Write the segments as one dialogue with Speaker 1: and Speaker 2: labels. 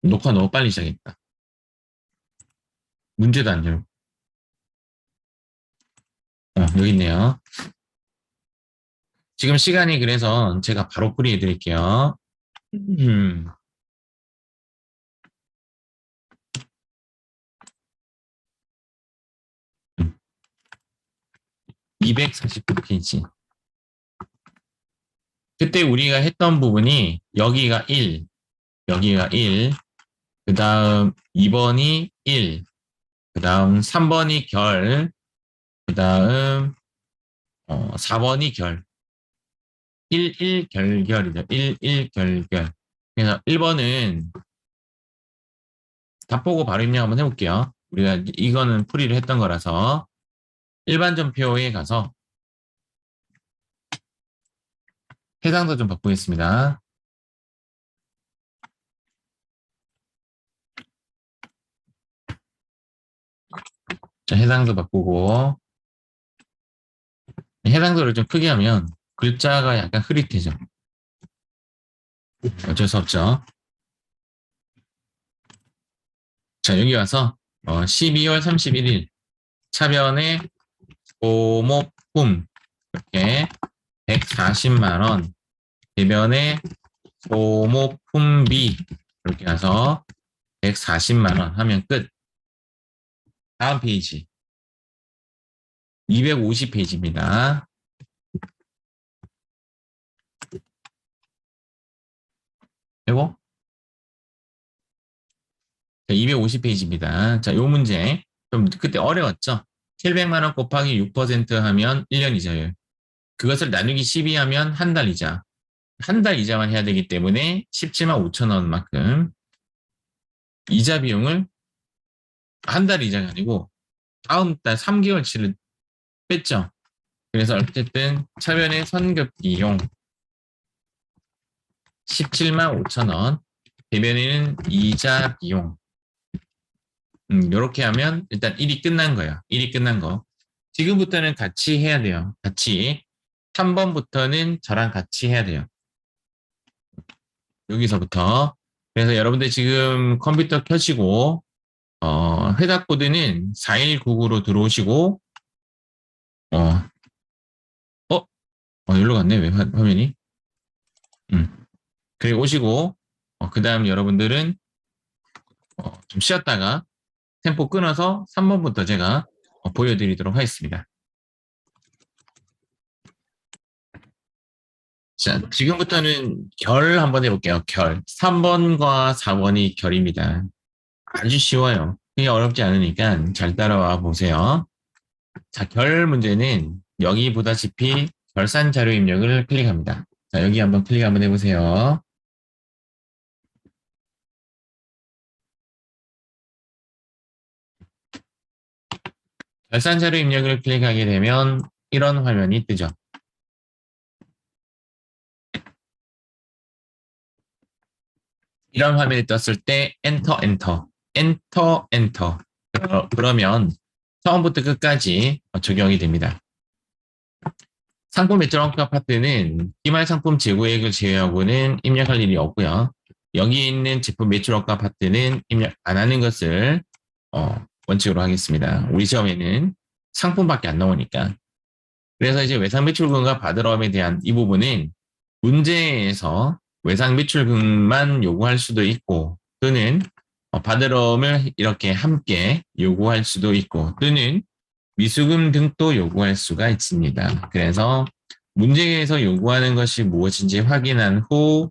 Speaker 1: 녹화 너무 빨리 시작했다. 문제도 안 열고. 여기 있네요. 지금 시간이 그래서 제가 바로 풀이해 드릴게요. 음, 249페이지. 그때 우리가 했던 부분이 여기가 1, 여기가 1, 그 다음 2번이 1, 그 다음 3번이 결, 그 다음 4번이 결. 1, 1 결결이죠. 1, 1 결결. 그래서 1번은 답 보고 바로 입력 한번 해볼게요. 우리가 이거는 풀이를 했던 거라서 일반 전표에 가서 해상도 좀 바꾸겠습니다. 자, 해상도 바꾸고 해상도를 좀 크게 하면 글자가 약간 흐릿해져. 어쩔 수 없죠. 자, 여기 와서 12월 31일 차변에 소모품 이렇게 140만 원, 대변에 소모품비 이렇게 가서 140만 원 하면 끝. 다음 페이지 250페이지입니다. 그리고 250페이지입니다. 자, 요 문제 좀 그때 어려웠죠? 700만 원 곱하기 6% 하면 1년 이자율. 그것을 나누기 12 하면 한 달 이자. 한 달 이자만 해야 되기 때문에 17만 5천 원만큼 이자 비용을 한 달 이자가 아니고 다음 달 3개월치를 뺐죠. 그래서 어쨌든 차변의 선급 비용 17만 5천 원, 대변에는 이자 비용. 이렇게 하면 일단 일이 끝난 거야. 일이 끝난 거. 지금부터는 같이 해야 돼요. 같이. 3번부터는 저랑 같이 해야 돼요. 여기서부터. 그래서 여러분들 지금 컴퓨터 켜시고, 회사 코드는 4199로 들어오시고, 어, 여기로 갔네, 왜 화면이? 그리고 오시고, 그 다음 여러분들은 좀 쉬었다가 템포 끊어서 3번부터 제가 보여드리도록 하겠습니다. 자, 지금부터는 결 한번 해볼게요. 결. 3번과 4번이 결입니다. 아주 쉬워요. 그게 어렵지 않으니까 잘 따라와 보세요. 자, 결 문제는 여기 보다시피 결산 자료 입력을 클릭합니다. 자, 여기 한번 클릭 한번 해보세요. 결산 자료 입력을 클릭하게 되면 이런 화면이 뜨죠. 이런 화면이 떴을 때 엔터 엔터 엔터 엔터 그러면 처음부터 끝까지 적용이 됩니다. 상품 매출원가 파트는 기말 상품 재고액을 제외하고는 입력할 일이 없고요. 여기 있는 제품 매출원가 파트는 입력 안 하는 것을 원칙으로 하겠습니다. 우리 시험에는 상품밖에 안 나오니까. 그래서 이제 외상 매출금과 바드럼에 대한 이 부분은 문제에서 외상 매출금만 요구할 수도 있고 또는 바드럼을 이렇게 함께 요구할 수도 있고 또는 미수금 등도 요구할 수가 있습니다. 그래서 문제에서 요구하는 것이 무엇인지 확인한 후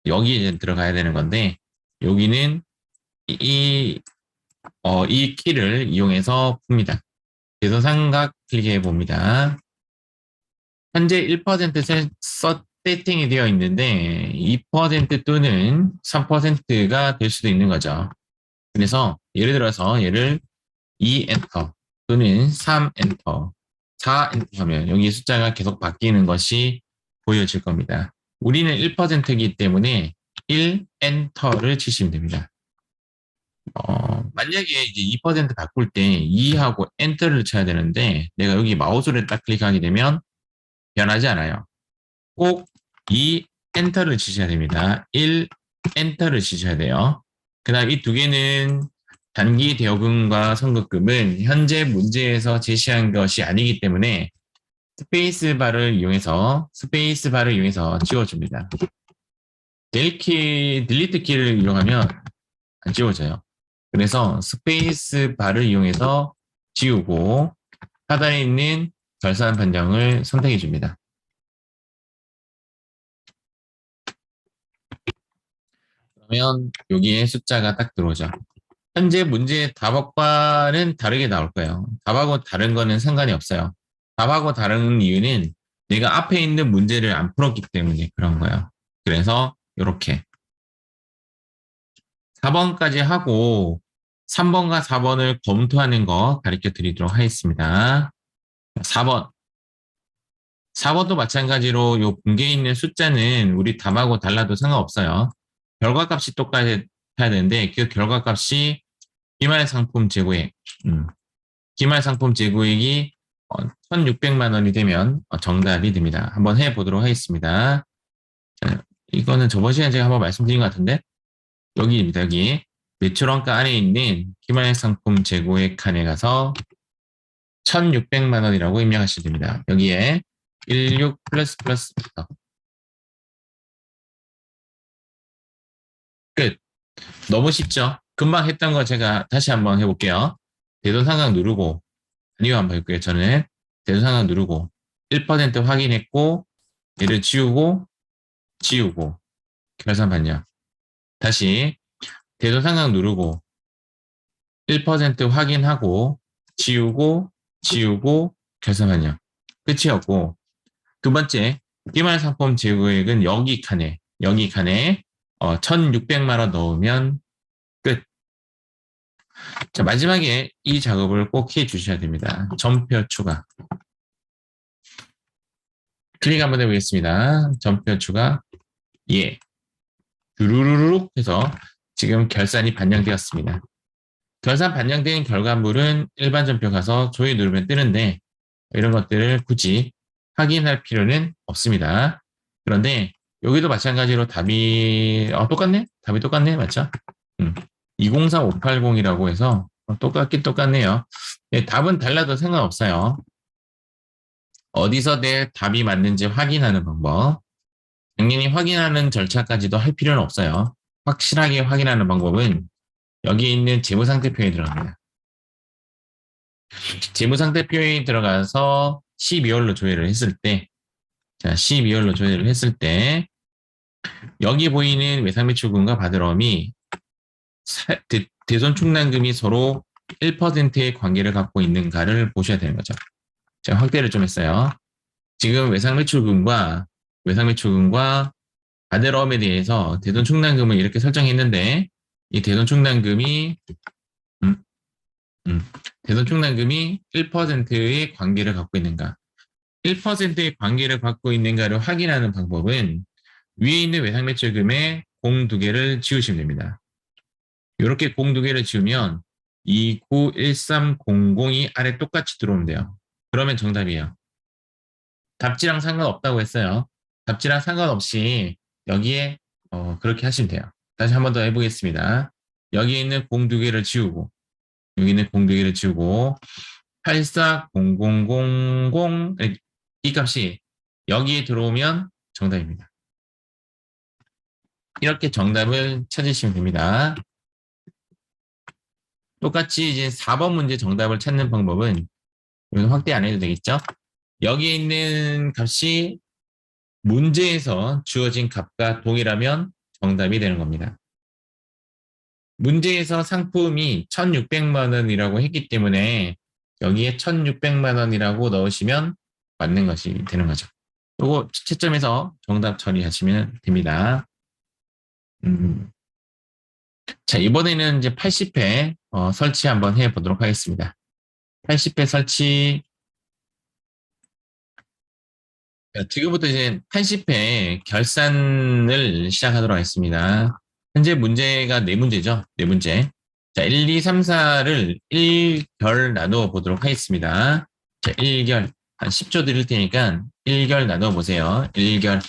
Speaker 1: 여기에 이제 들어가야 되는 건데 여기는 이, 이 키를 이용해서 풉니다. 그래서 삼각 클릭해 봅니다. 현재 1% 세팅이 되어 있는데 2% 또는 3%가 될 수도 있는 거죠. 그래서 예를 들어서 얘를 2엔터 또는 3엔터, 4엔터 하면 여기 숫자가 계속 바뀌는 것이 보여질 겁니다. 우리는 1%이기 때문에 1엔터를 치시면 됩니다. 만약에 이제 2% 바꿀 때 2하고 엔터를 쳐야 되는데 내가 여기 마우스를 딱 클릭하게 되면 변하지 않아요. 꼭 2 엔터를 치셔야 됩니다. 1 엔터를 치셔야 돼요. 그다음 이 두 개는 단기 대여금과 선급금은 현재 문제에서 제시한 것이 아니기 때문에 스페이스 바를 이용해서 지워줍니다. 딜리트 키를 이용하면 안 지워져요. 그래서 스페이스 바를 이용해서 지우고 하단에 있는 결산 판정을 선택해 줍니다. 그러면 여기에 숫자가 딱 들어오죠. 현재 문제의 답과는 다르게 나올 거예요. 답하고 다른 거는 상관이 없어요. 답하고 다른 이유는 내가 앞에 있는 문제를 안 풀었기 때문에 그런 거예요. 그래서 이렇게 4번까지 하고 3번과 4번을 검토하는 거 가르쳐 드리도록 하겠습니다. 4번. 4번도 마찬가지로 요 분계에 있는 숫자는 우리 답하고 달라도 상관없어요. 결과값이 똑같아야 되는데 그 결과값이 기말 상품 재고액. 기말 상품 재고액이 1,600만 원이 되면 정답이 됩니다. 한번 해보도록 하겠습니다. 자, 이거는 저번 시간에 제가 한번 말씀드린 것 같은데 여기입니다. 여기 매출원가 안에 있는 기말 상품 재고액 칸에 가서 1,600만 원이라고 입력하시면 됩니다. 여기에 16 플러스 플러스부터 끝. 너무 쉽죠? 금방 했던 거 제가 다시 한번 해볼게요. 대손상각 누르고 아니요 한번 해볼게요. 저는 대손상각 누르고 1% 확인했고 얘를 지우고 결산 반영. 다시 대손상각 누르고 1% 확인하고 지우고 결산 반영. 끝이었고 두 번째 기말 상품 재고액은 여기 칸에 1,600만 원 넣으면 끝. 자, 마지막에 이 작업을 꼭 해 주셔야 됩니다. 점표 추가. 클릭 한번 해보겠습니다. 점표 추가. 예. 주르르륵 해서 지금 결산이 반영되었습니다. 결산 반영된 결과물은 일반 점표 가서 조회 누르면 뜨는데 이런 것들을 굳이 확인할 필요는 없습니다. 그런데 여기도 마찬가지로 답이 똑같네? 답이 똑같네? 맞죠? 204580이라고 해서 똑같긴 똑같네요. 네, 답은 달라도 상관없어요. 어디서 내 답이 맞는지 확인하는 방법. 당연히 확인하는 절차까지도 할 필요는 없어요. 확실하게 확인하는 방법은 여기 있는 재무상태표에 들어갑니다. 재무상태표에 들어가서 12월로 조회를 했을 때, 자, 12월로 조회를 했을 때, 여기 보이는 외상매출금과 바드럼이 대손충당금이 서로 1%의 관계를 갖고 있는가를 보셔야 되는 거죠. 제가 확대를 좀 했어요. 지금 외상매출금과 바드럼에 대해서 대손충당금을 이렇게 설정했는데 이 대손충당금이 음, 대손충당금이 1%의 관계를 갖고 있는가 1%의 관계를 갖고 있는가를 확인하는 방법은 위에 있는 외상매출금에 공 두 개를 지우시면 됩니다. 이렇게 공 두 개를 지우면 291300이 아래 똑같이 들어오면 돼요. 그러면 정답이에요. 답지랑 상관없다고 했어요. 답지랑 상관없이 여기에 그렇게 하시면 돼요. 다시 한 번 더 해보겠습니다. 여기에 있는 공 두 개를 지우고 여기 있는 공 두 개를 지우고 840000 이 값이 여기에 들어오면 정답입니다. 이렇게 정답을 찾으시면 됩니다. 똑같이 이제 4번 문제 정답을 찾는 방법은 이건 확대 안 해도 되겠죠? 여기에 있는 값이 문제에서 주어진 값과 동일하면 정답이 되는 겁니다. 문제에서 상품이 1,600만 원이라고 했기 때문에 여기에 1,600만 원이라고 넣으시면 맞는 것이 되는 거죠. 요거 채점해서 정답 처리하시면 됩니다. 자, 이번에는 이제 80회 설치 한번 해보도록 하겠습니다. 80회 설치. 자, 지금부터 이제 80회 결산을 시작하도록 하겠습니다. 현재 문제가 4문제죠. 4문제. 자, 1, 2, 3, 4를 1결 나누어 보도록 하겠습니다. 자, 1결. 한 10초 드릴 테니까 1결 나누어 보세요. 1결.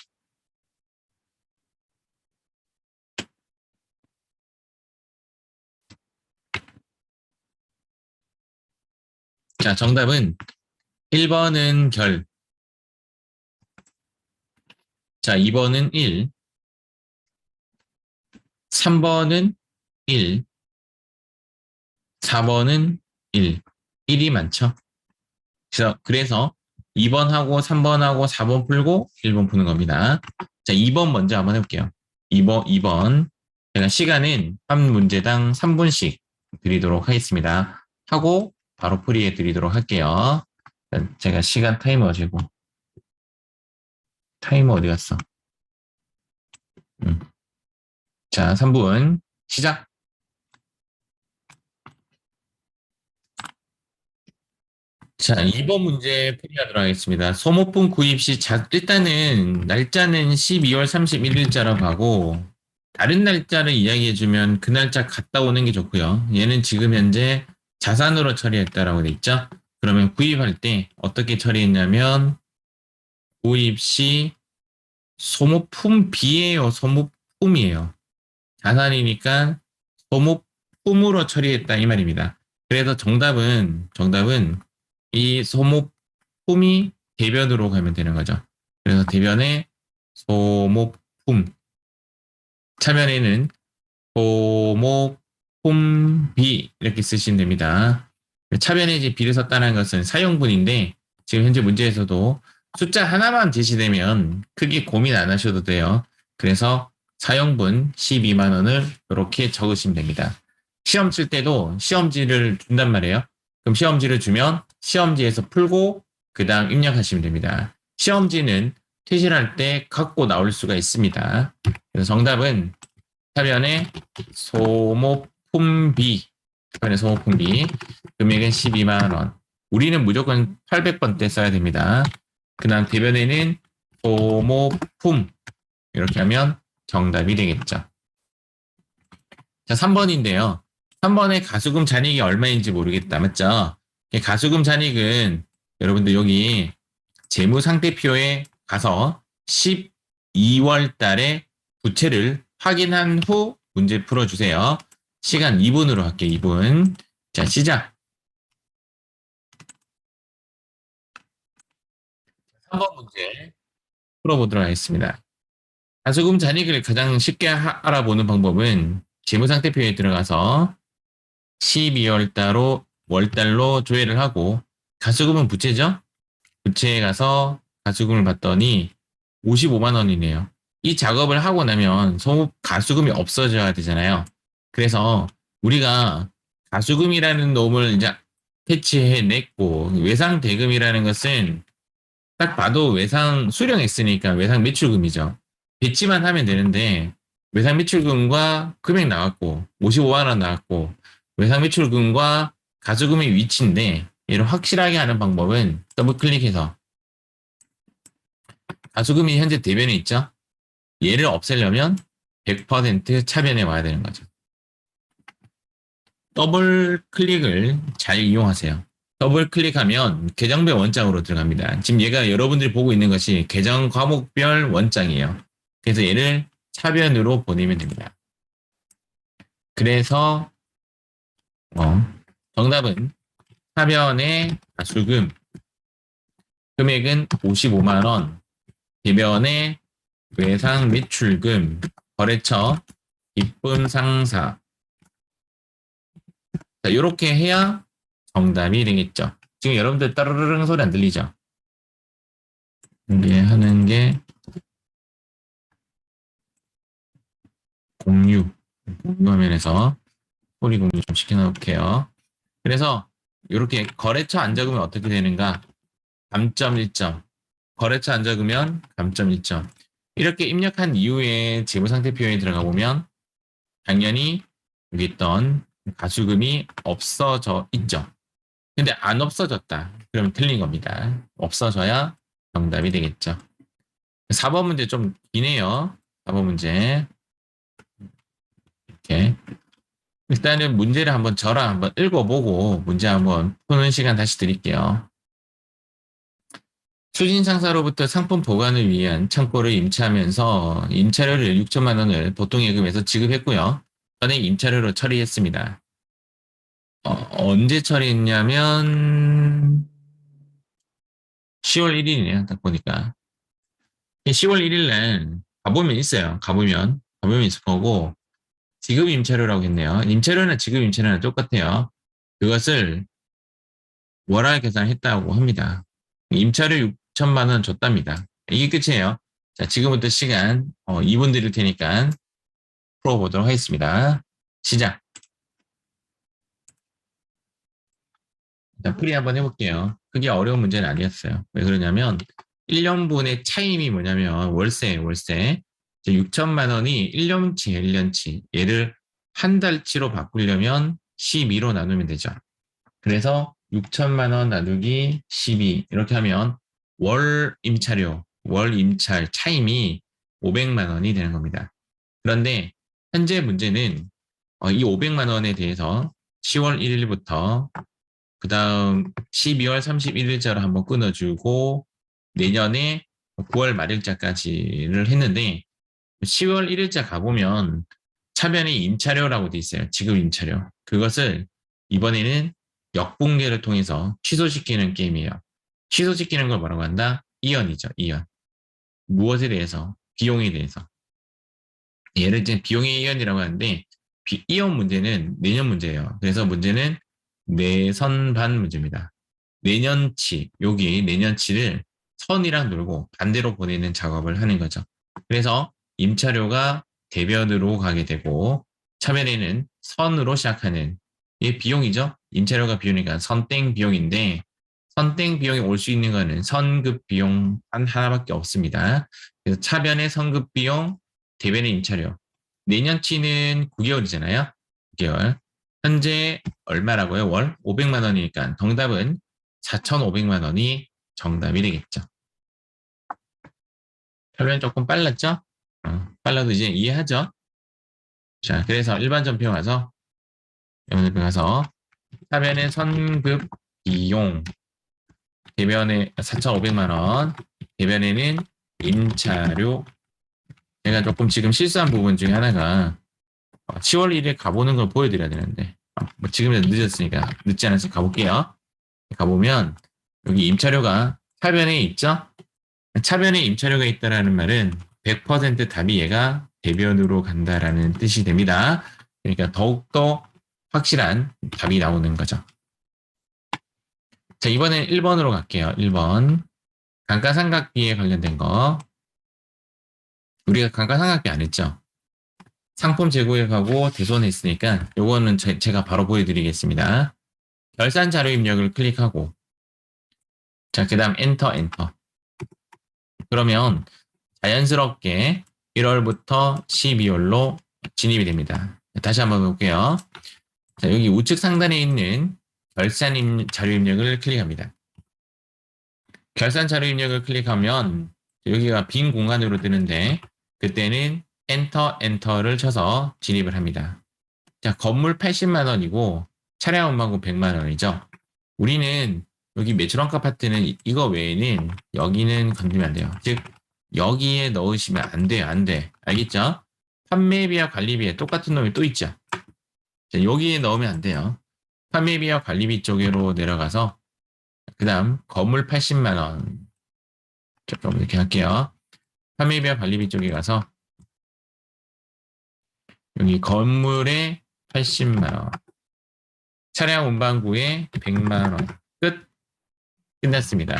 Speaker 1: 자, 정답은 1번은 결. 자, 2번은 1. 3번은 1. 4번은 1. 1이 많죠? 그래서 2번하고 3번하고 4번 풀고 1번 푸는 겁니다. 자, 2번 먼저 한번 해볼게요. 2번. 제가 시간은 한 문제당 3분씩 드리도록 하겠습니다. 하고 바로 풀이해 드리도록 할게요. 제가 시간 타이머 재고. 타이머 어디 갔어? 자, 3분 시작. 자, 2번 문제 풀이하도록 하겠습니다. 소모품 구입 시 일단은 날짜는 12월 31일자라고 하고 다른 날짜를 이야기해주면 그 날짜 갔다 오는 게 좋고요. 얘는 지금 현재 자산으로 처리했다라고 돼 있죠. 그러면 구입할 때 어떻게 처리했냐면 구입 시 소모품 B예요. 소모품이에요. 자산이니까 소모품으로 처리했다 이 말입니다. 그래서 정답은 이 소모품이 대변으로 가면 되는 거죠. 그래서 대변에 소모품, 차변에는 소모품비 이렇게 쓰시면 됩니다. 차변에 이제 비를 썼다는 것은 사용분인데 지금 현재 문제에서도 숫자 하나만 제시되면 크게 고민 안 하셔도 돼요. 그래서 사용분 12만 원을 이렇게 적으시면 됩니다. 시험 칠 때도 시험지를 준단 말이에요. 그럼 시험지를 주면 시험지에서 풀고 그 다음 입력하시면 됩니다. 시험지는 퇴실할 때 갖고 나올 수가 있습니다. 그래서 정답은 차변에 소모품비, 차변에 소모품비, 금액은 12만 원. 우리는 무조건 800번 때 써야 됩니다. 그 다음 대변에는 소모품 이렇게 하면 정답이 되겠죠. 자, 3번인데요. 3번의 가수금 잔액이 얼마인지 모르겠다. 맞죠? 가수금 잔액은 여러분들 여기 재무상태표에 가서 12월 달에 부채를 확인한 후 문제 풀어주세요. 시간 2분으로 할게요. 2분. 자, 시작. 3번 문제 풀어보도록 하겠습니다. 가수금 잔액을 가장 쉽게 알아보는 방법은 재무상태표에 들어가서 12월 달로 월달로 조회를 하고 가수금은 부채죠? 부채에 가서 가수금을 봤더니 55만 원이네요. 이 작업을 하고 나면 가수금이 없어져야 되잖아요. 그래서 우리가 가수금이라는 놈을 이제 패치해냈고 외상 대금이라는 것은 딱 봐도 외상 수령했으니까 외상 매출금이죠. 배치만 하면 되는데 외상 매출금과 금액 나왔고 55만 원 나왔고 외상 매출금과 가수금의 위치인데 얘를 확실하게 하는 방법은 더블 클릭해서 가수금이 현재 대변에 있죠. 얘를 없애려면 100% 차변에 와야 되는 거죠. 더블 클릭을 잘 이용하세요. 더블 클릭하면 계정별 원장으로 들어갑니다. 지금 얘가 여러분들이 보고 있는 것이 계정 과목별 원장이에요. 그래서 얘를 차변으로 보내면 됩니다. 그래서 정답은 차변의 가수금 금액은 55만 원, 대변의 외상 매출금, 거래처, 입금 상사. 자, 이렇게 해야 정답이 되겠죠. 지금 여러분들 따르르릉 소리 안 들리죠? 이게 하는 게 공유 화면에서 소리 공유 좀 시켜놓을게요. 그래서 이렇게 거래처 안 적으면 어떻게 되는가? 감점 1점. 거래처 안 적으면 감점 1점. 이렇게 입력한 이후에 재무상태표에 들어가 보면 당연히 여기 있던 가수금이 없어져 있죠. 근데 안 없어졌다. 그러면 틀린 겁니다. 없어져야 정답이 되겠죠. 4번 문제 좀 기네요. 4번 문제. 이렇게. 일단은 문제를 한번 저랑 한번 읽어보고 문제 한번 푸는 시간 다시 드릴게요. 수진상사로부터 상품 보관을 위한 창고를 임차하면서 임차료를 6천만 원을 보통예금에서 지급했고요. 전에 임차료로 처리했습니다. 언제 처리했냐면 10월 1일이네요. 딱 보니까. 10월 1일 날 가보면 있어요. 가보면 있을 거고 지급 임차료라고 했네요. 임차료나 지급 임차료는 똑같아요. 그것을 월화 계산했다고 합니다. 임차료 6천만 원 줬답니다. 이게 끝이에요. 자, 지금부터 시간 2분 드릴 테니까 풀어보도록 하겠습니다. 시작. 자, 풀이 한번 해볼게요. 그게 어려운 문제는 아니었어요. 왜 그러냐면 1년분의 차임이 뭐냐면 월세. 6천만 원이 1년치에 1년치. 얘를 한 달치로 바꾸려면 12로 나누면 되죠. 그래서 6천만 원 나누기 12 이렇게 하면 월 임차료, 월 임차 차임이 500만 원이 되는 겁니다. 그런데 현재 문제는 이 500만 원에 대해서 10월 1일부터 그 다음 12월 31일자로 한번 끊어주고 내년에 9월 말일자까지를 했는데 10월 1일자 가보면 차변에 임차료라고 돼 있어요. 지급 임차료. 그것을 이번에는 역분계를 통해서 취소시키는 게임이에요. 취소시키는 걸 뭐라고 한다? 이연이죠. 이연. 무엇에 대해서? 비용에 대해서. 예를 들면 비용의 이연이라고 하는데 이연 문제는 내년 문제예요. 그래서 문제는 내선반 문제입니다. 내년치, 여기 내년치를 선이랑 놀고 반대로 보내는 작업을 하는 거죠. 그래서 임차료가 대변으로 가게 되고 차변에는 선으로 시작하는 이 비용이죠. 임차료가 비용이니까 선땡 비용인데 선땡 비용이 올 수 있는 거는 선급 비용 한 하나밖에 없습니다. 그래서 차변의 선급 비용, 대변의 임차료. 내년치는 9개월이잖아요. 9개월. 현재 얼마라고요? 월 500만 원이니까 정답은 4,500만 원이 정답이 되겠죠. 표현 조금 빨랐죠? 빨라도 이제 이해하죠? 자, 그래서 일반 전표 가서 차변의 선급 비용 대변에 4,500만 원 대변에는 임차료 제가 조금 지금 실수한 부분 중에 하나가 10월 1일 가보는 걸 보여드려야 되는데 뭐 지금은 늦었으니까 늦지 않아서 가볼게요. 가보면 여기 임차료가 차변에 있죠? 차변에 임차료가 있다라는 말은 100% 답이 얘가 대변으로 간다라는 뜻이 됩니다. 그러니까 더욱더 확실한 답이 나오는 거죠. 자, 이번엔 1번으로 갈게요. 1번. 감가상각비에 관련된 거. 우리가 감가상각비 안 했죠? 상품 재고액하고 대손했으니까 요거는 제가 바로 보여드리겠습니다. 결산 자료 입력을 클릭하고 자, 그 다음 엔터. 그러면 자연스럽게 1월부터 12월로 진입이 됩니다. 다시 한번 볼게요. 자, 여기 우측 상단에 있는 결산 자료 입력을 클릭합니다. 결산 자료 입력을 클릭하면 여기가 빈 공간으로 뜨는데 그때는 엔터를 쳐서 진입을 합니다. 자, 건물 80만 원이고 차량 운반금 100만 원이죠. 우리는 여기 매출원가 파트는 이거 외에는 여기는 건드리면 안 돼요. 즉 여기에 넣으시면 안 돼요. 안 돼. 알겠죠? 판매비와 관리비에 똑같은 놈이 또 있죠. 자, 여기에 넣으면 안 돼요. 판매비와 관리비 쪽으로 내려가서 그 다음 건물 80만 원 조금 이렇게 할게요. 판매비와 관리비 쪽에 가서 여기 건물에 80만 원 차량 운반구에 100만 원 끝. 끝났습니다.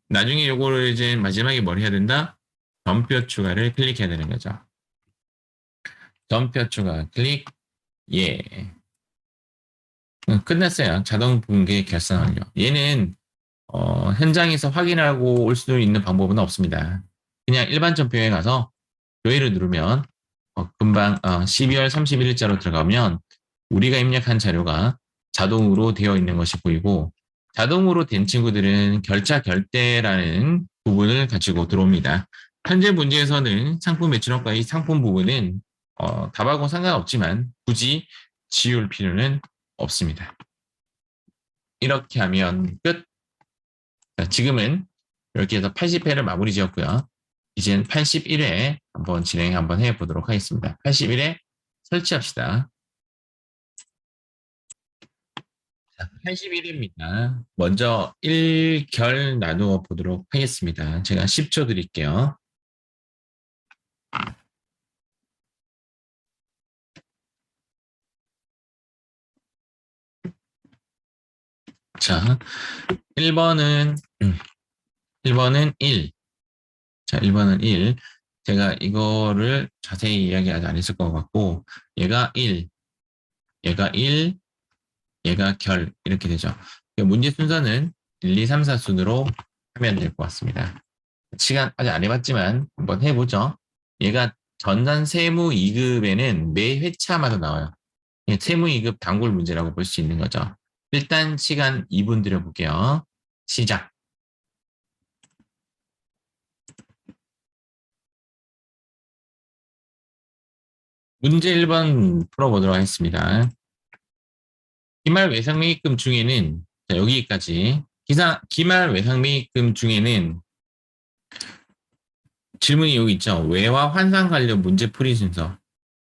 Speaker 1: 나중에 요거를 이제 마지막에 뭘 해야 된다? 점표 추가를 클릭해야 되는 거죠. 점표 추가 클릭. 예. 끝났어요. 자동 붕괴 결산 완료. 얘는 현장에서 확인하고 올 수 있는 방법은 없습니다. 그냥 일반 점표에 가서 조회를 누르면 금방 12월 31일자로 들어가면 우리가 입력한 자료가 자동으로 되어 있는 것이 보이고 자동으로 된 친구들은 결차 결대라는 부분을 가지고 들어옵니다. 현재 문제에서는 상품 매출원가 이 상품 부분은 답하고 상관없지만 굳이 지울 필요는 없습니다. 이렇게 하면 끝. 자, 지금은 이렇게 해서 80회를 마무리 지었고요. 이제는 81회 한번 진행 한번 해보도록 하겠습니다. 81회 설치합시다. 81입니다. 먼저 1결 나누어 보도록 하겠습니다. 제가 10초 드릴게요. 자, 1번은 1번은 1. 자, 1번은 1. 제가 이거를 자세히 이야기하지 않았을 것 같고, 얘가 1, 얘가 1, 얘가 결, 이렇게 되죠. 문제 순서는 1, 2, 3, 4 순으로 하면 될 것 같습니다. 시간 아직 안 해봤지만 한번 해보죠. 얘가 전산 세무 2급에는 매 회차마다 나와요. 세무 2급 단골 문제라고 볼 수 있는 거죠. 일단 시간 2분 드려볼게요. 시작. 문제 1번 풀어보도록 하겠습니다. 기말 외상매입금 중에는 자, 여기까지 기말 외상매입금 중에는 질문이 여기 있죠. 외화 환산 관련 문제 풀이 순서.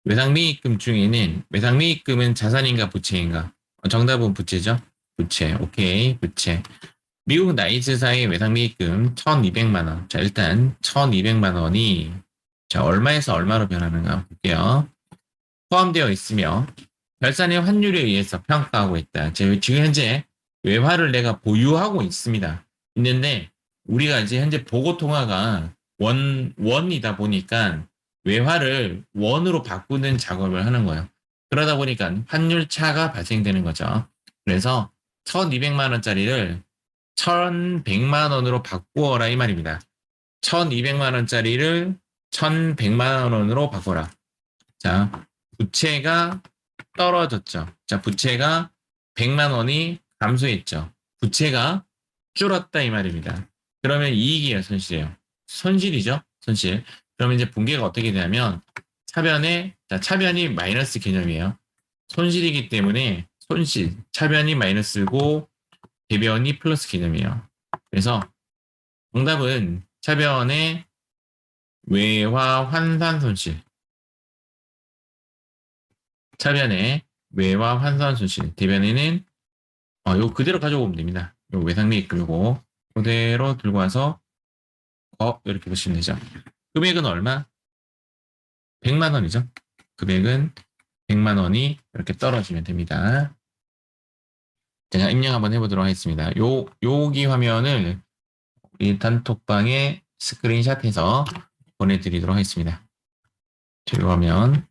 Speaker 1: 외상매입금 중에는 외상매입금은 자산인가 부채인가? 정답은 부채죠. 부채. 오케이. 부채. 미국 나이스사의 외상매입금 1,200만 원. 자, 일단 1,200만 원이 자, 얼마에서 얼마로 변하는가 볼게요. 포함되어 있으며 결산의 환율에 의해서 평가하고 있다. 지금 현재 외화를 내가 보유하고 있습니다. 있는데 우리가 이제 현재 보고 통화가 원이다 보니까 외화를 원으로 바꾸는 작업을 하는 거예요. 그러다 보니까 환율 차가 발생되는 거죠. 그래서 1,200만 원짜리를 1,100만 원으로 바꾸어라 이 말입니다. 1,200만 원짜리를 1,100만 원으로 바꿔라. 자, 부채가 떨어졌죠. 자, 부채가 100만 원이 감소했죠. 부채가 줄었다 이 말입니다. 그러면 이익이에요, 손실이에요? 손실이죠, 손실. 그러면 이제 분계가 어떻게 되냐면 차변이 마이너스 개념이에요. 손실이기 때문에 차변이 마이너스고 대변이 플러스 개념이에요. 그래서 정답은 차변의 외화 환산 손실. 차변의 외화 환산 손실. 대변에는 요 그대로 가져오면 됩니다. 요 외상매입 끌고 그대로 들고 와서 이렇게 보시면 되죠. 금액은 얼마? 100만 원이죠. 금액은 100만 원이 이렇게 떨어지면 됩니다. 제가 입력 한번 해보도록 하겠습니다. 여기 화면을 이 단톡방에 스크린샷해서 보내드리도록 하겠습니다. 이 화면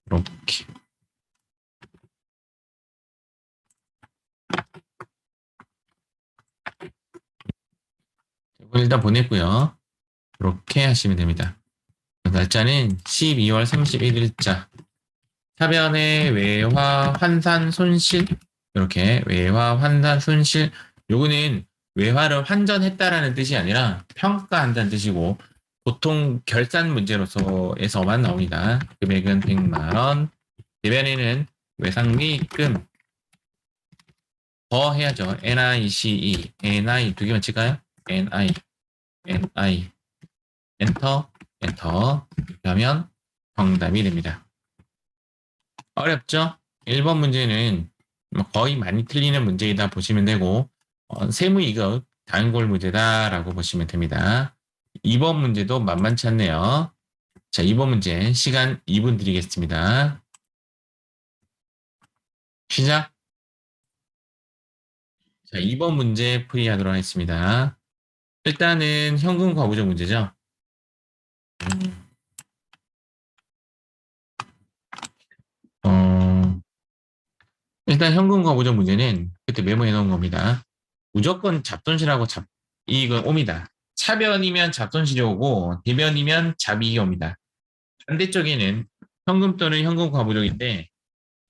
Speaker 1: 이렇게 일단 보냈고요. 이렇게 하시면 됩니다. 날짜는 12월 31일자. 차변의 외화 환산 손실 이렇게 외화 환산 손실 요거는 외화를 환전했다라는 뜻이 아니라 평가한다는 뜻이고 보통 결산 문제로서에서만 나옵니다. 금액은 100만 원. 대변에는 외상리입금 더 해야죠. NICE, NI 두 개만 칠까요? NI, 엔터, 이렇게 하면 정답이 됩니다. 어렵죠? 1번 문제는 거의 많이 틀리는 문제이다 보시면 되고 세무이급 단골 문제다라고 보시면 됩니다. 2번 문제도 만만치 않네요. 자, 2번 문제 시간 2분 드리겠습니다. 시작. 자, 2번 문제 풀이하도록 하겠습니다. 일단은 현금 과부적 문제죠. 어, 일단 현금 과부적 문제는 그때 메모해 놓은 겁니다. 무조건 잡손실하고 이익은 옵니다. 차변이면 잡손실이 오고 대변이면 잡이익이 옵니다. 반대쪽에는 현금 또는 현금 과부족인데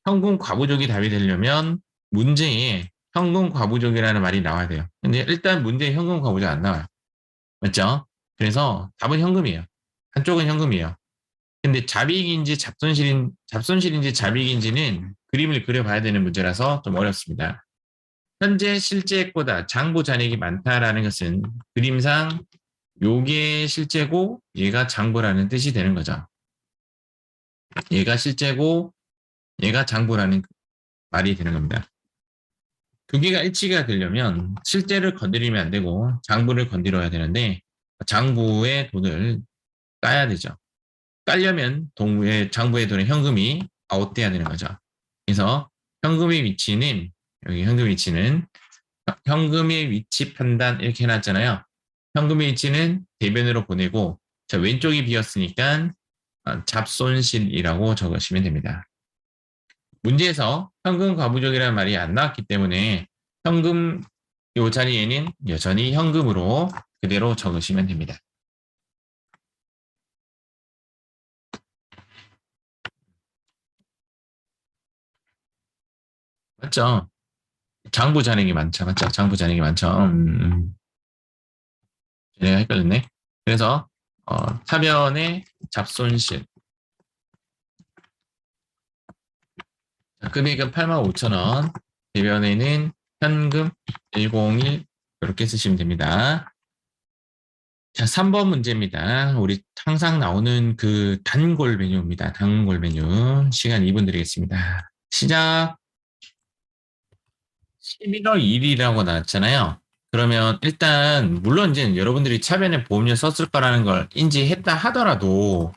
Speaker 1: 현금 과부족이 답이 되려면 문제에 현금 과부족이라는 말이 나와야 돼요. 근데 일단 문제에 현금 과부족 안 나와요. 맞죠? 그래서 답은 현금이에요. 한쪽은 현금이에요. 근데 잡손실인지 잡이익인지는 그림을 그려봐야 되는 문제라서 좀 어렵습니다. 현재 실제액보다 장부 잔액이 많다라는 것은 그림상 요게 실제고 얘가 장부라는 뜻이 되는 거죠. 얘가 실제고 얘가 장부라는 말이 되는 겁니다. 두 개가 일치가 되려면 실제를 건드리면 안 되고 장부를 건드려야 되는데 장부의 돈을 까야 되죠. 깔려면 장부의 돈의 현금이 아웃돼야 되는 거죠. 그래서 현금의 위치는 여기 현금 위치는 현금의 위치 판단 이렇게 해놨잖아요. 현금의 위치는 대변으로 보내고 자, 왼쪽이 비었으니까 잡손실이라고 적으시면 됩니다. 문제에서 현금 과부족이라는 말이 안 나왔기 때문에 현금 이 자리에는 여전히 현금으로 그대로 적으시면 됩니다. 맞죠? 장부 잔액이 많죠. 맞죠? 장부 잔액이 많죠. 내가 헷갈렸네. 그래서 차변의 잡손실 금액은 85,000원, 대변에는 현금 101 이렇게 쓰시면 됩니다. 자, 3번 문제입니다. 우리 항상 나오는 그 단골 메뉴입니다. 단골 메뉴. 시간 2분 드리겠습니다. 시작. 11월 1일이라고 나왔잖아요. 그러면 일단 물론 이제 여러분들이 차변에 보험료 썼을 거라는 걸 인지했다 하더라도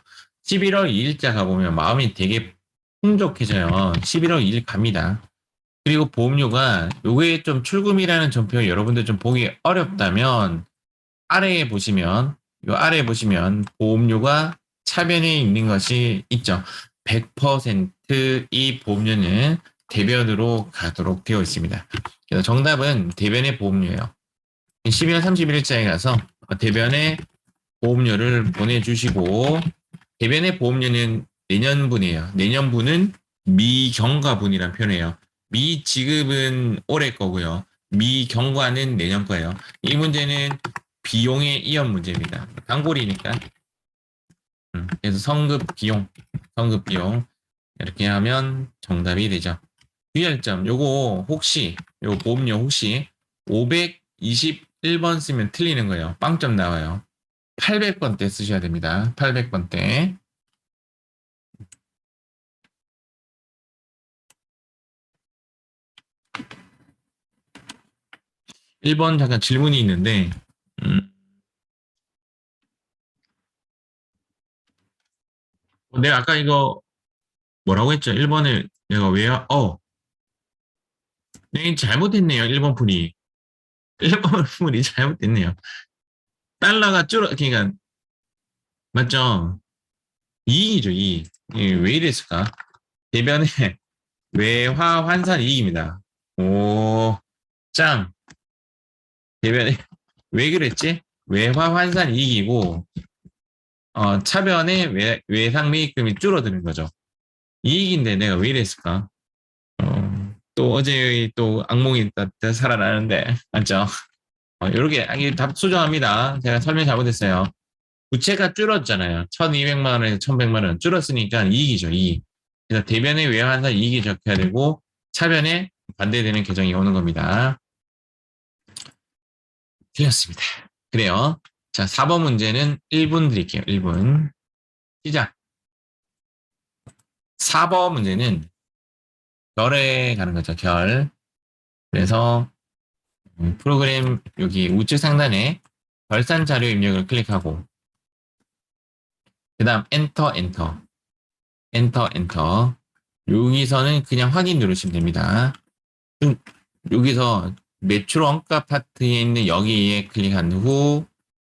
Speaker 1: 11월 2일자 가보면 마음이 되게 풍족해져요. 11월 2일 갑니다. 그리고 보험료가 요게 좀 출금이라는 전표 여러분들 좀 보기 어렵다면 아래에 보시면 요 아래에 보시면 보험료가 차변에 있는 것이 있죠. 100%이 보험료는 대변으로 가도록 되어 있습니다. 그래서 정답은 대변의 보험료예요. 12월 31일자에 가서 대변의 보험료를 보내주시고 대변의 보험료는 내년분이에요. 내년분은 미경과분이란 표현이에요. 미지급은 올해 거고요. 미경과는 내년 거예요. 이 문제는 비용의 이연 문제입니다. 단골이니까. 그래서 성급 비용 이렇게 하면 정답이 되죠. 유의점 요거 혹시 요 보험료 혹시 521번 쓰면 틀리는 거예요. 빵점 나와요. 800번 때 쓰셔야 됩니다. 800번 때. 1번 잠깐 질문이 있는데 내가 아까 이거 뭐라고 했죠? 1번을 내가 왜 네, 잘못했네요. 1번 풀이. 1번 풀이 잘못됐네요. 달러가 그러니까 맞죠? 이익이죠, 이익. 왜 이랬을까? 대변에 외화 환산 이익입니다. 오, 짱. 대변에 왜 그랬지? 외화 환산 이익이고 차변에 외상 매입금이 줄어드는 거죠. 이익인데 내가 왜 이랬을까? 또 어제의 또 악몽이 살아나는데 맞죠? 이렇게 답 수정합니다. 제가 설명 잘못했어요. 부채가 줄었잖아요. 1,200만 원에서 1,100만 원 줄었으니까 이익이죠, 이익. 그래서 대변에 외환상 이익이 적혀야 되고 차변에 반대되는 계정이 오는 겁니다. 틀렸습니다. 그래요. 자, 4번 문제는 1분 드릴게요. 1분. 시작. 4번 문제는 결에 가는 거죠, 결. 그래서 프로그램 여기 우측 상단에 결산 자료 입력을 클릭하고 그 다음 엔터 엔터 엔터 엔터 여기서는 그냥 확인 누르시면 됩니다. 여기서 매출 원가 파트에 있는 여기에 클릭한 후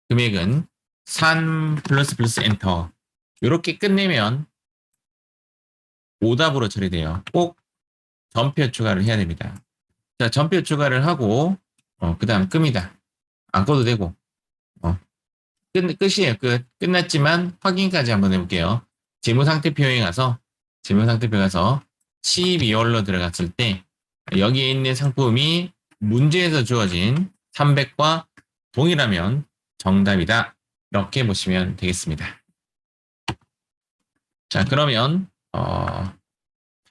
Speaker 1: 금액은 3 플러스 플러스 엔터 이렇게 끝내면 오답으로 처리돼요. 꼭 전표 추가를 해야 됩니다. 자, 전표 추가를 하고 그 다음 끕니다. 안 꺼도 되고 어, 끝이에요. 끝. 끝났지만 확인까지 한번 해볼게요. 재무상태표에 가서 재무상태표 가서 12월로 들어갔을 때 여기에 있는 상품이 문제에서 주어진 300과 동일하면 정답이다. 이렇게 보시면 되겠습니다. 자, 그러면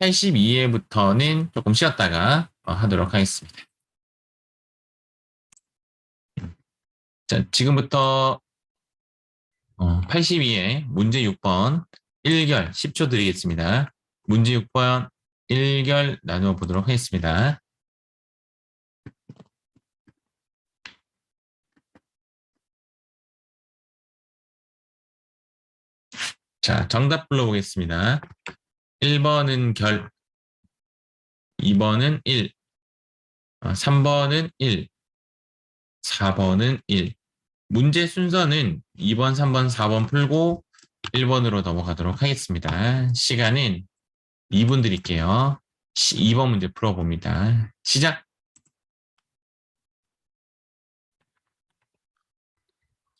Speaker 1: 82회부터는 조금 쉬었다가 하도록 하겠습니다. 자, 지금부터 82회 문제 6번 1결 10초 드리겠습니다. 문제 6번 1결 나누어 보도록 하겠습니다. 자, 정답 불러보겠습니다. 1번은 결, 2번은 1, 3번은 1, 4번은 1. 문제 순서는 2번, 3번, 4번 풀고 1번으로 넘어가도록 하겠습니다. 시간은 2분 드릴게요. 2번 문제 풀어봅니다. 시작!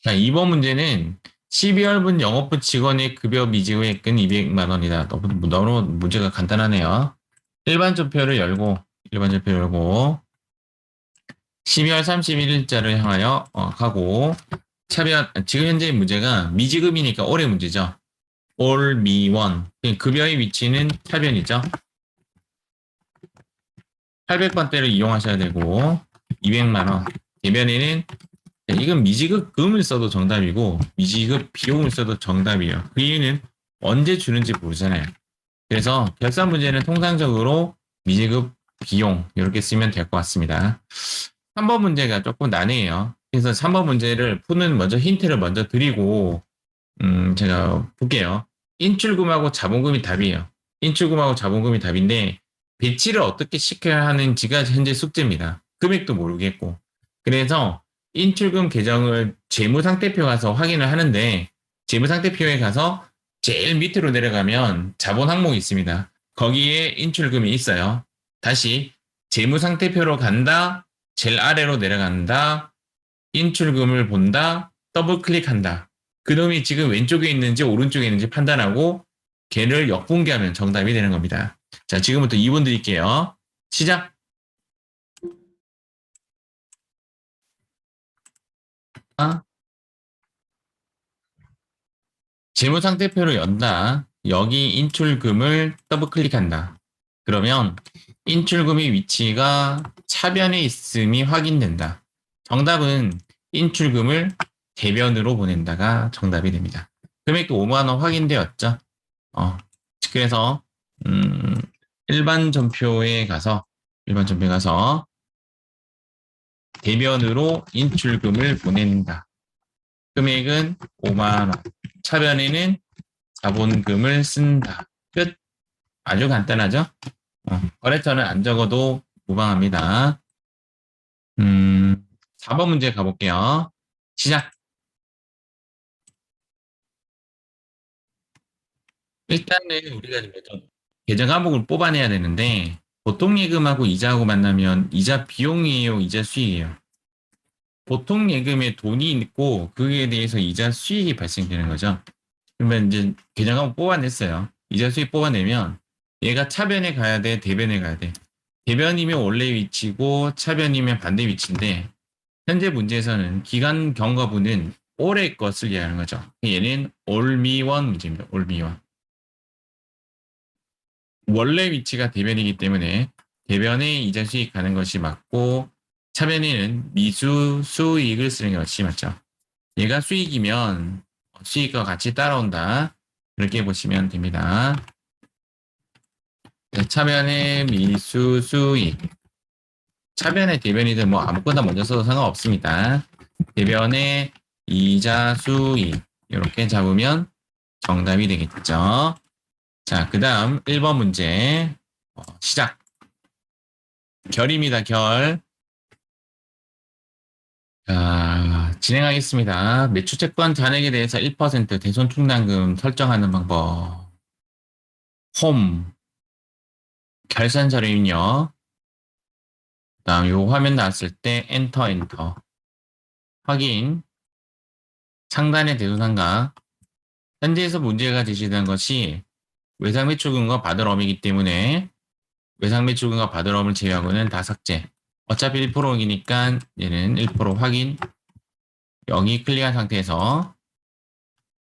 Speaker 1: 자, 2번 문제는 12월분 영업부 직원의 급여 미지후액은 200만 원이다. 너무 문제가 간단하네요. 일반 전표를 열고 12월 31일자를 향하여 가고 차변 지금 현재 문제가 미지급이니까 올해 문제죠. 올 미원 급여의 위치는 차변이죠. 800번대를 이용하셔야 되고 200만 원. 대변에는 이건 미지급 금을 써도 정답이고 미지급 비용을 써도 정답이에요. 그 이유는 언제 주는지 모르잖아요. 그래서 결산 문제는 통상적으로 미지급 비용 이렇게 쓰면 될 것 같습니다. 3번 문제가 조금 난해해요. 그래서 3번 문제를 푸는 먼저 힌트를 먼저 드리고 제가 볼게요. 인출금하고 자본금이 답이에요. 인출금하고 자본금이 답인데 배치를 어떻게 시켜야 하는지가 현재 숙제입니다. 금액도 모르겠고. 그래서 인출금 계정을 재무상태표 가서 확인을 하는데 재무상태표에 가서 제일 밑으로 내려가면 자본 항목이 있습니다. 거기에 인출금이 있어요. 다시 재무상태표로 간다. 제일 아래로 내려간다. 인출금을 본다. 더블 클릭한다. 그놈이 지금 왼쪽에 있는지 오른쪽에 있는지 판단하고 걔를 역분기하면 정답이 되는 겁니다. 자, 지금부터 2분 드릴게요. 시작! 재무상태표를 연다. 여기 인출금을 더블 클릭한다. 그러면 인출금의 위치가 차변에 있음이 확인된다. 정답은 인출금을 대변으로 보낸다가 정답이 됩니다. 금액도 5만 원 확인되었죠. 그래서 일반 전표에 가서 대변으로 인출금을 보낸다. 금액은 5만 원. 차변에는 자본금을 쓴다. 끝. 아주 간단하죠? 거래처는 안 적어도 무방합니다. 4번 문제 가볼게요. 시작. 일단은 우리가 계정 과목을 뽑아내야 되는데 보통 예금하고 이자하고 만나면 이자 비용이에요, 이자 수익이에요. 보통 예금에 돈이 있고 그에 대해서 이자 수익이 발생되는 거죠. 그러면 이제 계정 과목 뽑아냈어요. 이자 수익 뽑아내면 얘가 차변에 가야 돼, 대변에 가야 돼. 대변이면 원래 위치고 차변이면 반대 위치인데 현재 문제에서는 기간 경과분은 올해 것을 이해하는 거죠. 얘는 올미원 문제입니다. 올미원. 원래 위치가 대변이기 때문에 대변에 이자 수익 가는 것이 맞고 차변에는 미수 수익을 쓰는 것이 맞죠. 얘가 수익이면 수익과 같이 따라온다. 그렇게 보시면 됩니다. 차변의 미수 수익. 차변의 대변이든 뭐 아무거나 먼저 써도 상관없습니다. 대변의 이자 수익 이렇게 잡으면 정답이 되겠죠. 자, 그 다음 1번 문제 시작. 결입니다. 결. 자, 진행하겠습니다. 매출채권 잔액에 대해서 1% 대손 충당금 설정하는 방법. 홈. 결산 서류는요. 그 다음 요 화면 나왔을 때 엔터. 확인. 상단의 대손상가. 현재에서 문제가 제시된 것이 외상매출금과 받을엄이기 때문에 외상매출금과 받을엄을 제외하고는 다 삭제. 어차피 1%이니까 얘는 1% 확인. 여기 클릭한 상태에서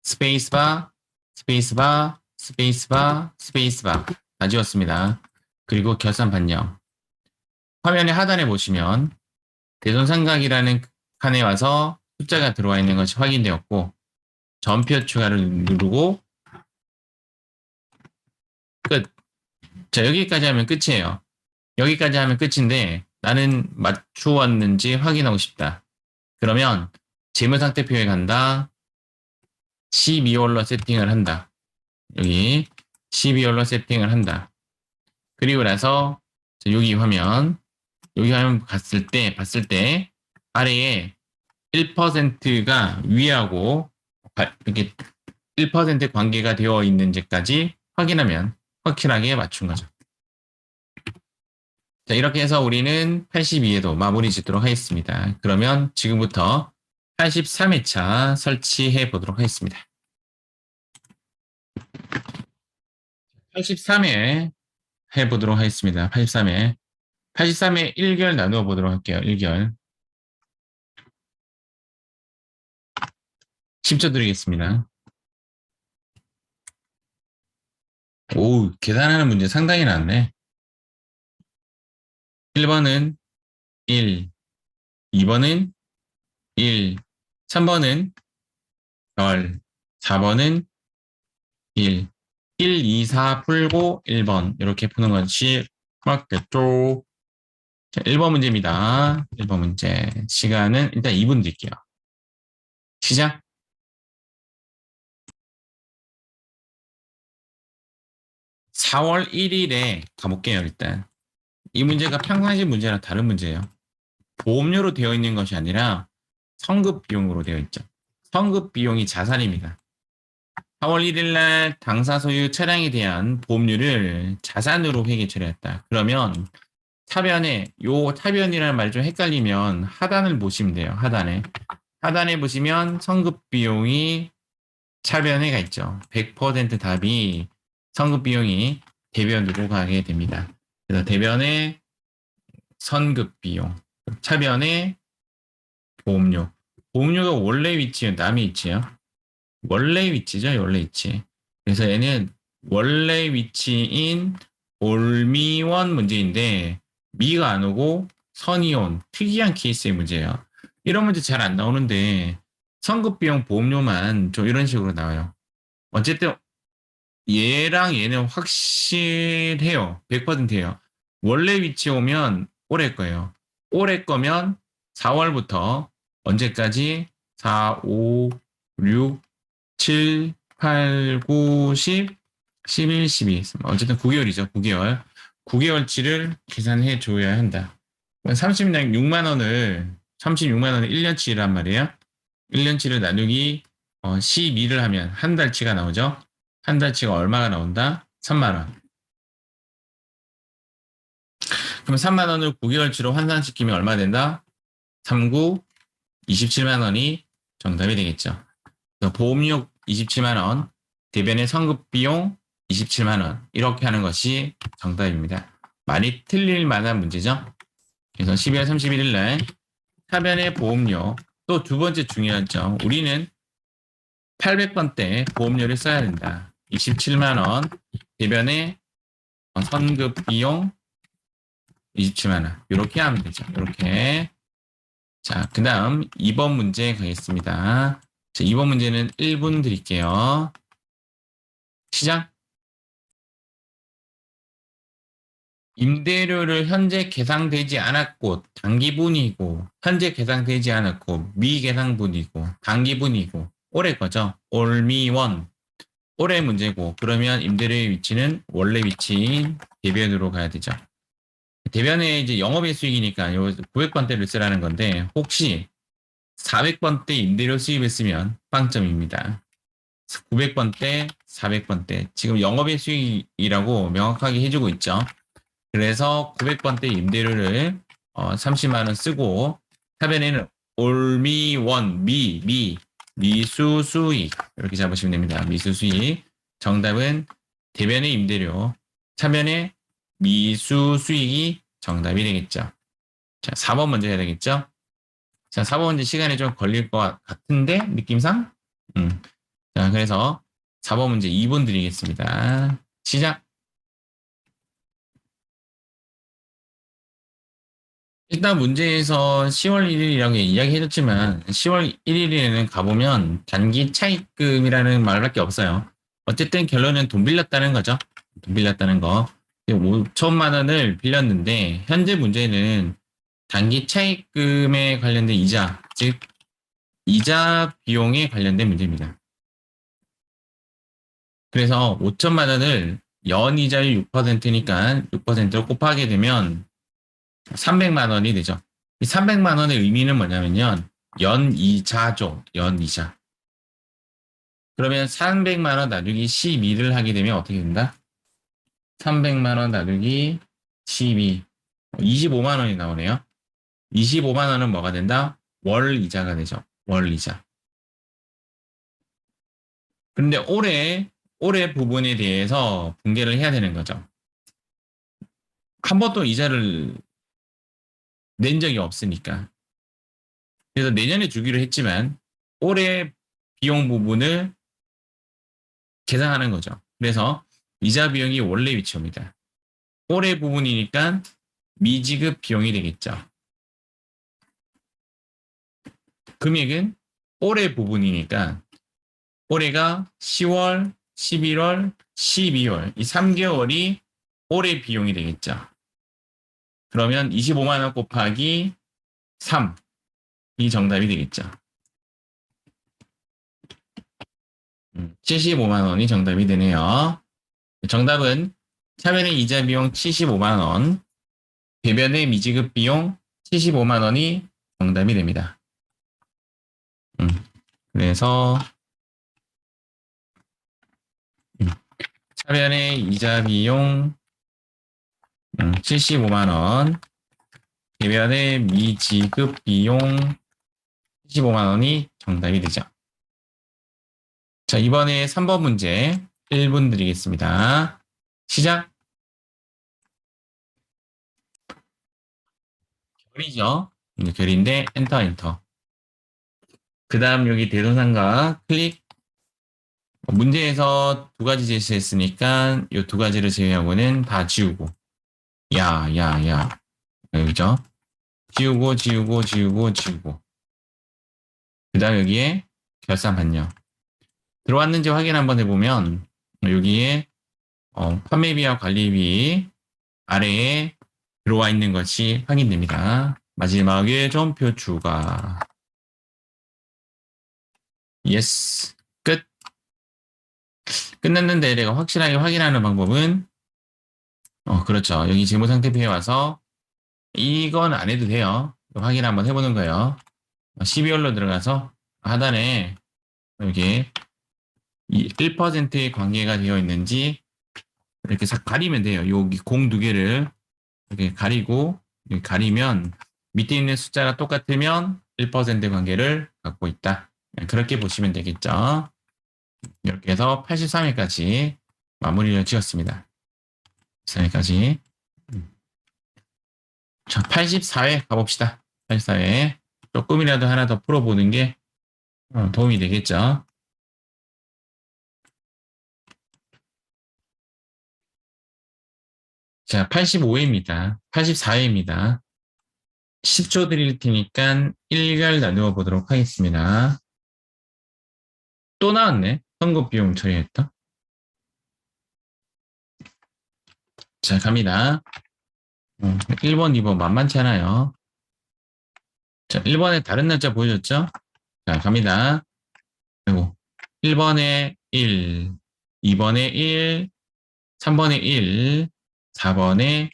Speaker 1: 스페이스바, 스페이스바, 스페이스바, 스페이스바 다 지웠습니다. 그리고 결산 반영. 화면의 하단에 보시면 대손상각이라는 칸에 와서 숫자가 들어와 있는 것이 확인되었고 전표 추가를 누르고 끝. 자, 여기까지 하면 끝이에요. 여기까지 하면 끝인데 나는 맞추었는지 확인하고 싶다. 그러면 재무상태표에 간다. 12월로 세팅을 한다. 여기 12월로 세팅을 한다. 그리고 나서 여기 화면 봤을 때 아래에 1%가 위하고 이렇게 1% 관계가 되어 있는지까지 확인하면 확실하게 맞춘 거죠. 자, 이렇게 해서 우리는 82회도 마무리 짓도록 하겠습니다. 그러면 지금부터 83회차 설치해 보도록 하겠습니다. 83회 해보도록 하겠습니다. 83회. 83회 1결 나누어 보도록 할게요. 1결. 10초 드리겠습니다. 오, 계산하는 문제 상당히 많네. 1번은 1, 2번은 1, 3번은 열, 4번은 1, 1, 2, 4 풀고 1번 이렇게 푸는 것이 맞겠죠. 자, 1번 문제입니다. 1번 문제. 시간은 일단 2분 드릴게요. 시작. 4월 1일에 가볼게요, 일단. 이 문제가 평상시 문제랑 다른 문제예요. 보험료로 되어 있는 것이 아니라 성급 비용으로 되어 있죠. 성급 비용이 자산입니다. 4월 1일 날 당사 소유 차량에 대한 보험료를 자산으로 회계 처리했다. 그러면 요 타변이라는 말 좀 헷갈리면 하단을 보시면 돼요. 하단에 보시면 성급 비용이 차변에 가 있죠. 100% 답이 성급 비용이 대변으로 가게 됩니다. 그래서 대변에 선급 비용, 차변에 보험료. 보험료가 원래 위치요, 남의 위치요? 원래 위치죠, 원래 위치. 그래서 얘는 원래 위치인 올미원 문제인데 미가 안 오고 선이 온 특이한 케이스의 문제예요. 이런 문제 잘 안 나오는데 선급 비용 보험료만 좀 이런 식으로 나와요. 어쨌든 얘랑 얘는 확실해요. 100%예요. 원래 위치 오면 올해 거예요. 올해 거면 4월부터 언제까지? 4, 5, 6, 7, 8, 9, 10, 11, 12. 어쨌든 9개월이죠. 9개월. 9개월치를 계산해 줘야 한다. 36만 원을 1년치란 말이에요. 1년치를 나누기 12를 하면 한 달치가 나오죠. 한 달치가 얼마가 나온다? 3만 원. 그럼 3만 원을 9개월치로 환산시키면 얼마 된다? 39, 27만 원이 정답이 되겠죠. 보험료 27만 원, 대변의 성급 비용 27만 원 이렇게 하는 것이 정답입니다. 많이 틀릴 만한 문제죠. 그래서 12월 31일 날 타변의 보험료 또 두 번째 중요한 점 우리는 800번대 보험료를 써야 된다. 27만 원 대변의 선급 비용 27만 원 이렇게 하면 되죠. 이렇게 자, 그 다음 2번 문제 가겠습니다. 자, 2번 문제는 1분 드릴게요. 시작. 임대료를 현재 계상되지 않았고 단기분이고 현재 계상되지 않았고 미계상분이고 단기분이고 올해 거죠. 올미원 올해 문제고 그러면 임대료의 위치는 원래 위치인 대변으로 가야 되죠. 대변에 이제 영업의 수익이니까 요 900번대를 쓰라는 건데 혹시 400번대 임대료 수입을 쓰면 빵점입니다. 900번대, 400번대 지금 영업의 수익이라고 명확하게 해주고 있죠. 그래서 900번대 임대료를 30만 원 쓰고 하변에는 올미원 미수 수익 이렇게 잡으시면 됩니다. 미수 수익 정답은 대변의 임대료 차변의 미수 수익이 정답이 되겠죠. 자, 4번 먼저 해야 되겠죠. 자, 4번 문제 시간이 좀 걸릴 것 같은데 느낌상 자, 그래서 4번 문제 2번 드리겠습니다. 시작. 일단 문제에서 10월 1일이라고 이야기해줬지만 10월 1일에는 가보면 단기 차입금이라는 말밖에 없어요. 어쨌든 결론은 돈 빌렸다는 거죠. 돈 빌렸다는 거. 5천만 원을 빌렸는데 현재 문제는 단기 차입금에 관련된 이자, 즉 이자 비용에 관련된 문제입니다. 그래서 5천만 원을 연이자율 6%니까 6%로 곱하게 되면 300만 원이 되죠. 이 300만 원의 의미는 뭐냐면요. 연이자죠. 연이자. 그러면 300만 원 나누기 12를 하게 되면 어떻게 된다? 300만 원 나누기 12. 25만 원이 나오네요. 25만 원은 뭐가 된다? 월 이자가 되죠. 월 이자. 그런데 올해 부분에 대해서 분개를 해야 되는 거죠. 한 번도 이자를 낸 적이 없으니까. 그래서 내년에 주기로 했지만 올해 비용 부분을 계산하는 거죠. 그래서 이자 비용이 원래 위치입니다. 올해 부분이니까 미지급 비용이 되겠죠. 금액은 올해 부분이니까 올해가 10월, 11월, 12월 이 3개월이 올해 비용이 되겠죠. 그러면 25만 원 곱하기 3 이 정답이 되겠죠. 75만 원이 정답이 되네요. 정답은 차변의 이자 비용 75만 원, 배변의 미지급 비용 75만 원이 정답이 됩니다. 그래서 차변의 이자 비용 75만 원, 배변의 미지급 비용 75만 원이 정답이 되죠. 자, 이번에 3번 문제 1분 드리겠습니다. 시작. 결이죠. 결인데 엔터 엔터. 그 다음 여기 대동사과 클릭. 문제에서 두 가지 제시했으니까 이 두 가지를 제외하고는 다 지우고. 야. 여기죠. 지우고. 그 다음 여기에 결산 반영. 들어왔는지 확인 한번 해보면 여기에 판매비와 관리비 아래에 들어와 있는 것이 확인됩니다. 마지막에 점표 추가. 예스. 끝. 끝났는데 내가 확실하게 확인하는 방법은 그렇죠. 여기 재무상태표에 와서 이건 안 해도 돼요. 확인 한번 해보는 거예요. 12월로 들어가서 하단에 여기 1%의 관계가 되어 있는지 이렇게 싹 가리면 돼요. 여기 공 두 개를 이렇게 가리고 가리면 밑에 있는 숫자가 똑같으면 1% 관계를 갖고 있다. 그렇게 보시면 되겠죠. 이렇게 해서 83회까지 마무리를 지었습니다. 83회까지. 자, 84회 가봅시다. 84회. 조금이라도 하나 더 풀어보는 게 도움이 되겠죠. 자, 85회입니다. 84회입니다. 10초 드릴 테니까 1갈 나누어 보도록 하겠습니다. 또 나왔네. 선급 비용 처리했다. 자, 갑니다. 1번, 2번 만만치 않아요. 자, 1번에 다른 날짜 보여줬죠? 자, 갑니다. 그리고 1번에 1, 2번에 1, 3번에 1, 4번에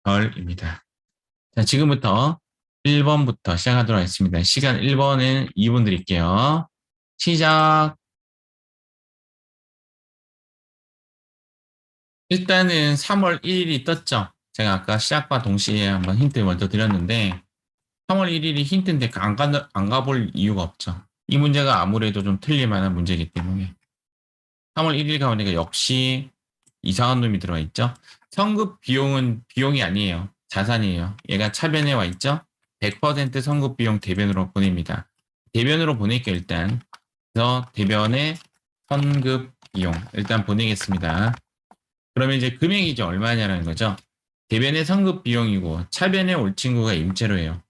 Speaker 1: 별입니다. 자, 지금부터 1번부터 시작하도록 하겠습니다. 시간 1번은 2분 드릴게요. 시작. 일단은 3월 1일이 떴죠. 제가 아까 시작과 동시에 한번 힌트 먼저 드렸는데 3월 1일이 힌트인데 안 가볼 이유가 없죠. 이 문제가 아무래도 좀 틀릴 만한 문제이기 때문에 3월 1일 가보니까 역시 이상한 놈이 들어와 있죠. 성급 비용은 비용이 아니에요. 자산이에요. 얘가 차변에 와 있죠. 100% 성급 비용 대변으로 보냅니다. 대변으로 보낼게요, 일단. 그래서 대변의 선급 비용 일단 보내겠습니다. 그러면 이제 금액이죠. 얼마냐라는 거죠. 대변의 성급 비용이고 차변에 올 친구가 임차료예요.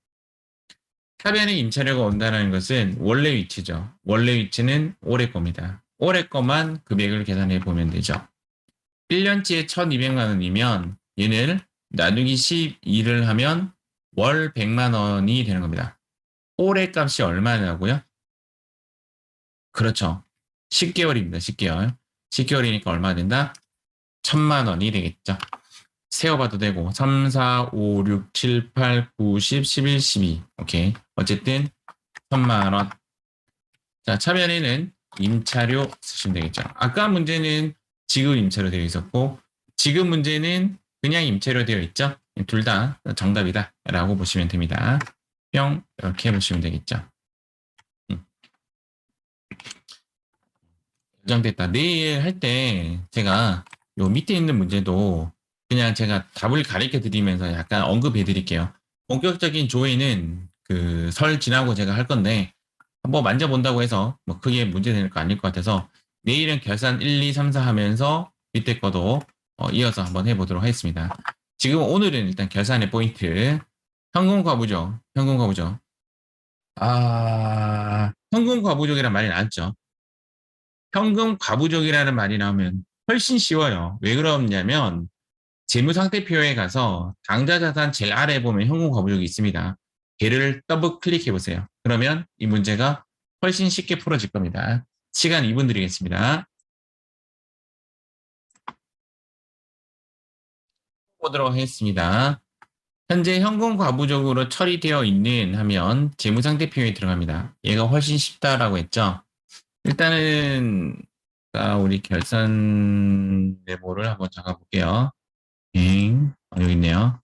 Speaker 1: 차변에 임차료가 온다는 것은 원래 위치죠. 원래 위치는 올해 겁니다. 올해 것만 금액을 계산해 보면 되죠. 1년치에 1,200만 원이면 얘를 나누기 12를 하면 월 100만 원이 되는 겁니다. 올해 값이 얼마냐고요? 그렇죠. 10개월입니다. 10개월. 10개월이니까 얼마 된다? 1000만 원이 되겠죠. 세어봐도 되고 3, 4, 5, 6, 7, 8, 9, 10, 11, 12. 오케이. 어쨌든 1000만 원. 자, 차변에는 임차료 쓰시면 되겠죠. 아까 문제는 지급 임차료 되어 있었고 지금 문제는 그냥 임차료 되어 있죠. 둘 다 정답이다 라고 보시면 됩니다. 뿅 이렇게 보시면 되겠죠. 결정됐다. 내일 할 때 제가 요 밑에 있는 문제도 그냥 제가 답을 가르쳐 드리면서 약간 언급해 드릴게요. 본격적인 조회는 그 설 지나고 제가 할 건데 한번 만져본다고 해서 뭐 크게 문제 될 거 아닐 것 같아서 내일은 결산 1, 2, 3, 4 하면서 밑에 거도 이어서 한번 해보도록 하겠습니다. 지금 오늘은 일단 결산의 포인트 현금 과부죠. 현금 과부죠. 현금 과부족이란 말이 나왔죠. 현금 과부족이라는 말이 나오면 훨씬 쉬워요. 왜 그러냐면 재무상태표에 가서 당좌자산 제일 아래에 보면 현금 과부족이 있습니다. 걔를 더블 클릭해 보세요. 그러면 이 문제가 훨씬 쉽게 풀어질 겁니다. 시간 2분 드리겠습니다. 보도록 하겠습니다. 현재 현금 과부족으로 처리되어 있는 하면 재무상태표에 들어갑니다. 얘가 훨씬 쉽다라고 했죠. 일단은 우리 결산 메모를 한번 적어 볼게요. 여기 있네요.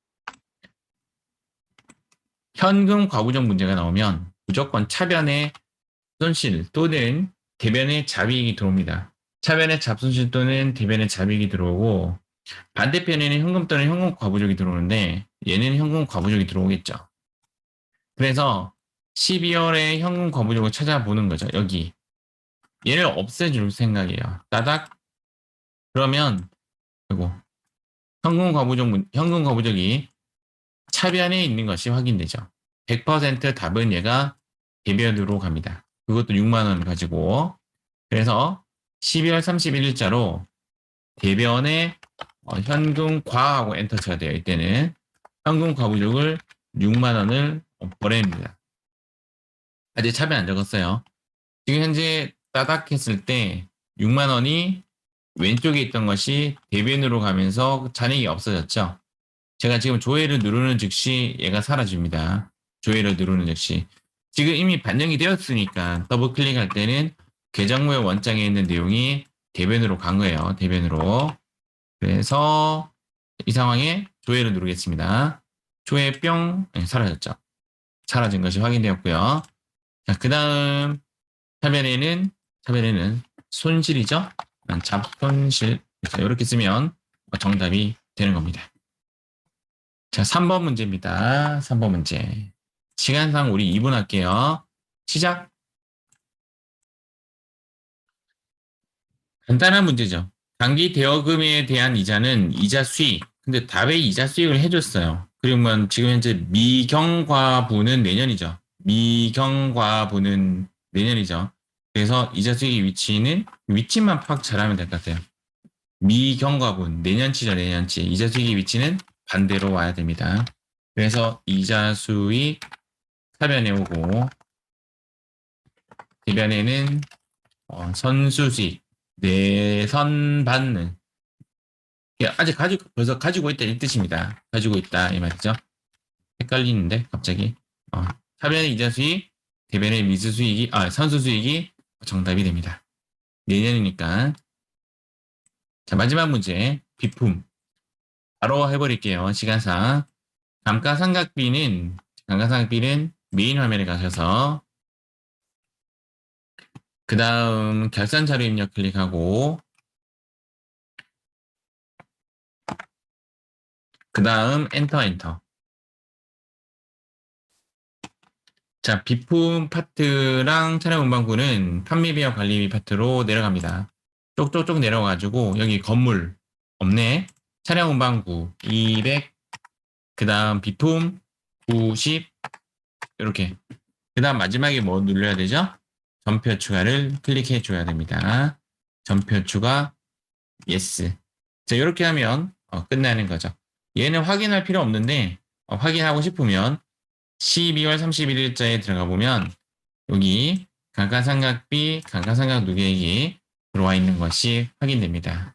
Speaker 1: 현금 과부족 문제가 나오면 무조건 차변에 손실 또는 대변에 잡이익이 들어옵니다. 차변에 잡손실 또는 대변에 잡이익이 들어오고 반대편에는 현금 또는 현금 과부족이 들어오는데 얘는 현금 과부족이 들어오겠죠. 그래서 12월에 현금 과부족을 찾아보는 거죠. 여기 얘를 없애줄 생각이에요. 따닥 그러면 그리고 현금 과부족이 차변에 있는 것이 확인되죠. 100% 답은 얘가 대변으로 갑니다. 그것도 6만 원 가지고 그래서 12월 31일자로 대변에 현금 과하고 엔터 쳐야 돼요. 이때는 현금 과부족을 6만 원을 보냅니다. 아직 차변 안 적었어요. 지금 현재 따닥 했을 때 6만 원이 왼쪽에 있던 것이 대변으로 가면서 잔액이 없어졌죠. 제가 지금 조회를 누르는 즉시 얘가 사라집니다. 조회를 누르는 즉시. 지금 이미 반영이 되었으니까 더블 클릭할 때는 계정모의 원장에 있는 내용이 대변으로 간 거예요. 대변으로. 그래서 이 상황에 조회를 누르겠습니다. 조회 뿅 사라졌죠. 사라진 것이 확인되었고요. 자, 그 다음 차변에는 손실이죠. 잡손실 이렇게 쓰면 정답이 되는 겁니다. 자, 3번 문제입니다. 3번 문제. 시간상 우리 2분 할게요. 시작. 간단한 문제죠. 단기 대여금에 대한 이자는 이자 수익. 근데 답에 이자 수익을 해줬어요. 그러면 지금 현재 미경과부는 내년이죠. 미경과부는 내년이죠. 그래서 이자 수익의 위치만 파악 잘하면 될 것 같아요. 미경과분 내년치죠. 내년치. 이자 수익의 위치는 반대로 와야 됩니다. 그래서 이자 수익 사변에 오고 대변에는 선수수익 내선 받는 아직 벌써 가지고 있다 이 뜻입니다. 가지고 있다 이 말이죠. 헷갈리는데 갑자기 사변의 이자 수익 대변의 미수 수익이 선수 수익이 정답이 됩니다. 내년이니까. 자, 마지막 문제 비품 바로 해버릴게요. 시간상 감가상각비는 메인 화면에 가셔서 그 다음 결산 자료 입력 클릭하고 그 다음 엔터. 자, 비품 파트랑 차량 운반구는 판매비와 관리비 파트로 내려갑니다. 쪽쪽쪽 내려가지고 여기 건물 없네. 차량 운반구 200, 그 다음 비품 90 이렇게. 그 다음 마지막에 뭐 눌러야 되죠? 전표 추가를 클릭해 줘야 됩니다. 전표 추가 yes. 자, 이렇게 하면 끝나는 거죠. 얘는 확인할 필요 없는데 확인하고 싶으면 12월 31일자에 들어가 보면 여기 감가상각비, 감가상각누계액이 들어와 있는 것이 확인됩니다.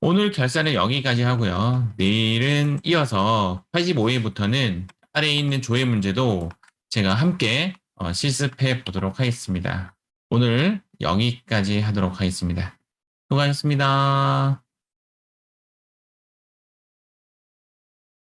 Speaker 1: 오늘 결산은 여기까지 하고요. 내일은 이어서 85회부터는 아래에 있는 조회 문제도 제가 함께 실습해 보도록 하겠습니다. 오늘 여기까지 하도록 하겠습니다. 수고하셨습니다.